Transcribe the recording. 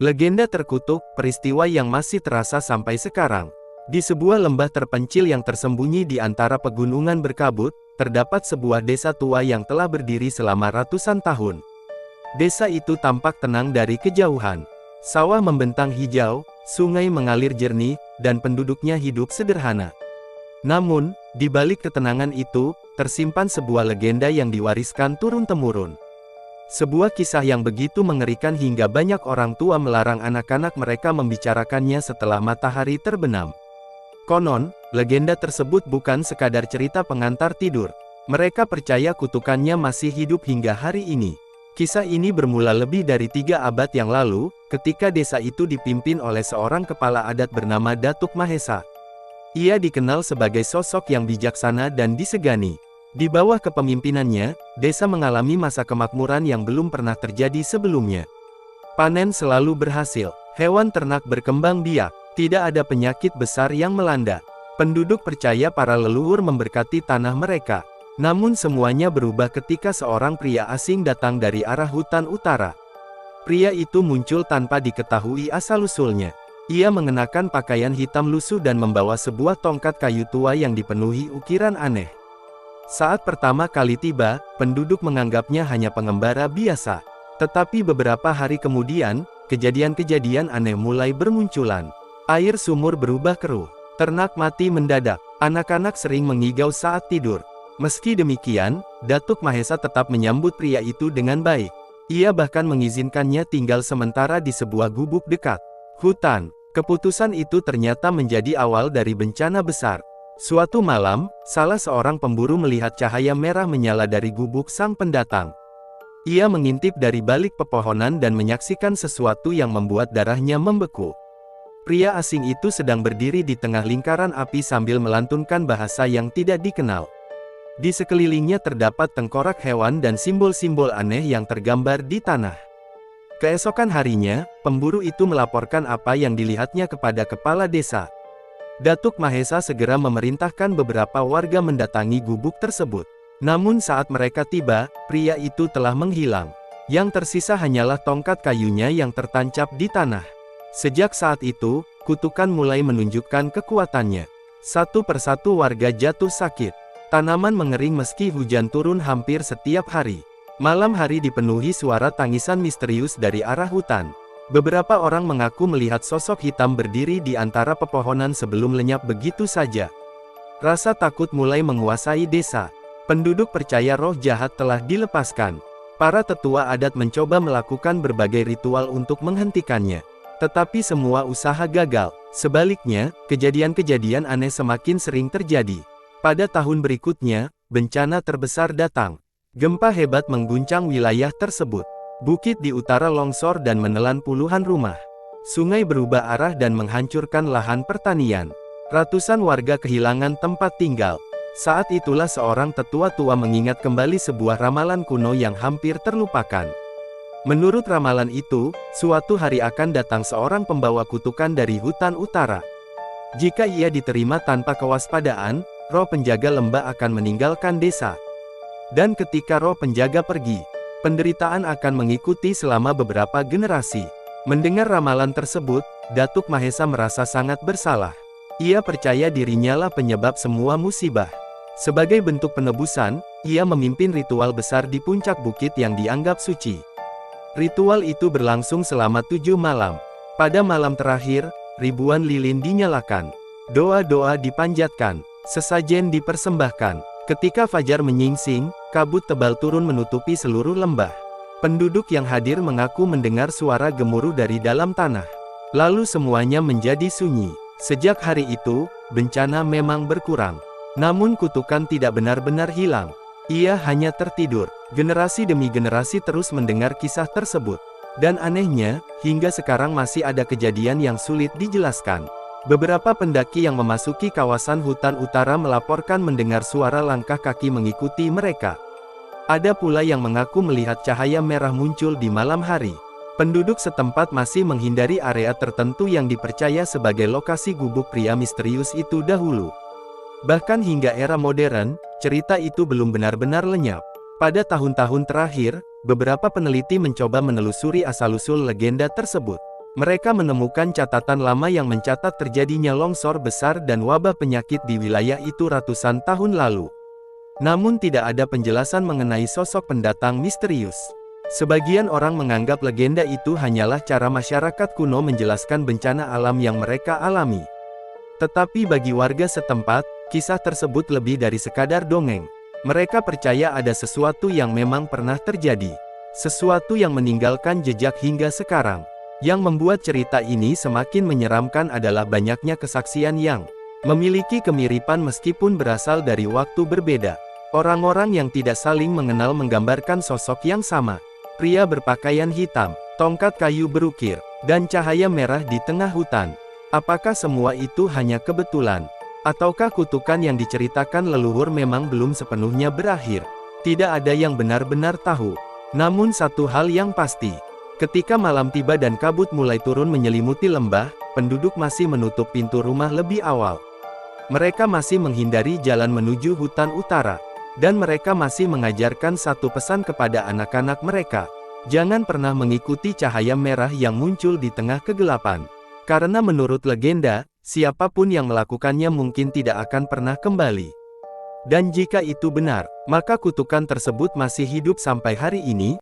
Legenda terkutuk, peristiwa yang masih terasa sampai sekarang. Di sebuah lembah terpencil yang tersembunyi di antara pegunungan berkabut, terdapat sebuah desa tua yang telah berdiri selama ratusan tahun. Desa itu tampak tenang dari kejauhan. Sawah membentang hijau, sungai mengalir jernih, dan penduduknya hidup sederhana. Namun, di balik ketenangan itu, tersimpan sebuah legenda yang diwariskan turun-temurun. Sebuah kisah yang begitu mengerikan hingga banyak orang tua melarang anak-anak mereka membicarakannya setelah matahari terbenam. Konon, legenda tersebut bukan sekadar cerita pengantar tidur. Mereka percaya kutukannya masih hidup hingga hari ini. Kisah ini bermula lebih dari 3 abad yang lalu, ketika desa itu dipimpin oleh seorang kepala adat bernama Datuk Mahesa. Ia dikenal sebagai sosok yang bijaksana dan disegani. Di bawah kepemimpinannya, desa mengalami masa kemakmuran yang belum pernah terjadi sebelumnya. Panen selalu berhasil, hewan ternak berkembang biak, tidak ada penyakit besar yang melanda. Penduduk percaya para leluhur memberkati tanah mereka. Namun semuanya berubah ketika seorang pria asing datang dari arah hutan utara. Pria itu muncul tanpa diketahui asal-usulnya. Ia mengenakan pakaian hitam lusuh dan membawa sebuah tongkat kayu tua yang dipenuhi ukiran aneh. Saat pertama kali tiba, penduduk menganggapnya hanya pengembara biasa. Tetapi beberapa hari kemudian, kejadian-kejadian aneh mulai bermunculan. Air sumur berubah keruh, ternak mati mendadak, anak-anak sering mengigau saat tidur. Meski demikian, Datuk Mahesa tetap menyambut pria itu dengan baik. Ia bahkan mengizinkannya tinggal sementara di sebuah gubuk dekat hutan. Keputusan itu ternyata menjadi awal dari bencana besar. Suatu malam, salah seorang pemburu melihat cahaya merah menyala dari gubuk sang pendatang. Ia mengintip dari balik pepohonan dan menyaksikan sesuatu yang membuat darahnya membeku. Pria asing itu sedang berdiri di tengah lingkaran api sambil melantunkan bahasa yang tidak dikenal. Di sekelilingnya terdapat tengkorak hewan dan simbol-simbol aneh yang tergambar di tanah. Keesokan harinya, pemburu itu melaporkan apa yang dilihatnya kepada kepala desa. Datuk Mahesa segera memerintahkan beberapa warga mendatangi gubuk tersebut. Namun saat mereka tiba, pria itu telah menghilang. Yang tersisa hanyalah tongkat kayunya yang tertancap di tanah. Sejak saat itu, kutukan mulai menunjukkan kekuatannya. Satu persatu warga jatuh sakit. Tanaman mengering meski hujan turun hampir setiap hari. Malam hari dipenuhi suara tangisan misterius dari arah hutan. Beberapa orang mengaku melihat sosok hitam berdiri di antara pepohonan sebelum lenyap begitu saja. Rasa takut mulai menguasai desa. Penduduk percaya roh jahat telah dilepaskan. Para tetua adat mencoba melakukan berbagai ritual untuk menghentikannya. Tetapi semua usaha gagal. Sebaliknya, kejadian-kejadian aneh semakin sering terjadi. Pada tahun berikutnya, bencana terbesar datang. Gempa hebat mengguncang wilayah tersebut. Bukit di utara longsor dan menelan puluhan rumah. Sungai berubah arah dan menghancurkan lahan pertanian. Ratusan warga kehilangan tempat tinggal. Saat itulah seorang tetua tua mengingat kembali sebuah ramalan kuno yang hampir terlupakan. Menurut ramalan itu, suatu hari akan datang seorang pembawa kutukan dari hutan utara. Jika ia diterima tanpa kewaspadaan, roh penjaga lembah akan meninggalkan desa. Dan ketika roh penjaga pergi, penderitaan akan mengikuti selama beberapa generasi. Mendengar ramalan tersebut, Datuk Mahesa merasa sangat bersalah. Ia percaya dirinya lah penyebab semua musibah. Sebagai bentuk penebusan, ia memimpin ritual besar di puncak bukit yang dianggap suci. Ritual itu berlangsung selama 7 malam. Pada malam terakhir, ribuan lilin dinyalakan. Doa-doa dipanjatkan, sesajen dipersembahkan. Ketika fajar menyingsing, kabut tebal turun menutupi seluruh lembah. Penduduk yang hadir mengaku mendengar suara gemuruh dari dalam tanah. Lalu semuanya menjadi sunyi. Sejak hari itu, bencana memang berkurang. Namun kutukan tidak benar-benar hilang. Ia hanya tertidur. Generasi demi generasi terus mendengar kisah tersebut. Dan anehnya, hingga sekarang masih ada kejadian yang sulit dijelaskan. Beberapa pendaki yang memasuki kawasan hutan utara melaporkan mendengar suara langkah kaki mengikuti mereka. Ada pula yang mengaku melihat cahaya merah muncul di malam hari. Penduduk setempat masih menghindari area tertentu yang dipercaya sebagai lokasi gubuk pria misterius itu dahulu. Bahkan hingga era modern, cerita itu belum benar-benar lenyap. Pada tahun-tahun terakhir, beberapa peneliti mencoba menelusuri asal-usul legenda tersebut. Mereka menemukan catatan lama yang mencatat terjadinya longsor besar dan wabah penyakit di wilayah itu ratusan tahun lalu. Namun tidak ada penjelasan mengenai sosok pendatang misterius. Sebagian orang menganggap legenda itu hanyalah cara masyarakat kuno menjelaskan bencana alam yang mereka alami. Tetapi bagi warga setempat, kisah tersebut lebih dari sekadar dongeng. Mereka percaya ada sesuatu yang memang pernah terjadi. Sesuatu yang meninggalkan jejak hingga sekarang. Yang membuat cerita ini semakin menyeramkan adalah banyaknya kesaksian yang memiliki kemiripan meskipun berasal dari waktu berbeda. Orang-orang yang tidak saling mengenal menggambarkan sosok yang sama. Pria berpakaian hitam, tongkat kayu berukir, dan cahaya merah di tengah hutan. Apakah semua itu hanya kebetulan? Ataukah kutukan yang diceritakan leluhur memang belum sepenuhnya berakhir? Tidak ada yang benar-benar tahu. Namun satu hal yang pasti. Ketika malam tiba dan kabut mulai turun menyelimuti lembah, penduduk masih menutup pintu rumah lebih awal. Mereka masih menghindari jalan menuju hutan utara. Dan mereka masih mengajarkan satu pesan kepada anak-anak mereka. Jangan pernah mengikuti cahaya merah yang muncul di tengah kegelapan. Karena menurut legenda, siapapun yang melakukannya mungkin tidak akan pernah kembali. Dan jika itu benar, maka kutukan tersebut masih hidup sampai hari ini,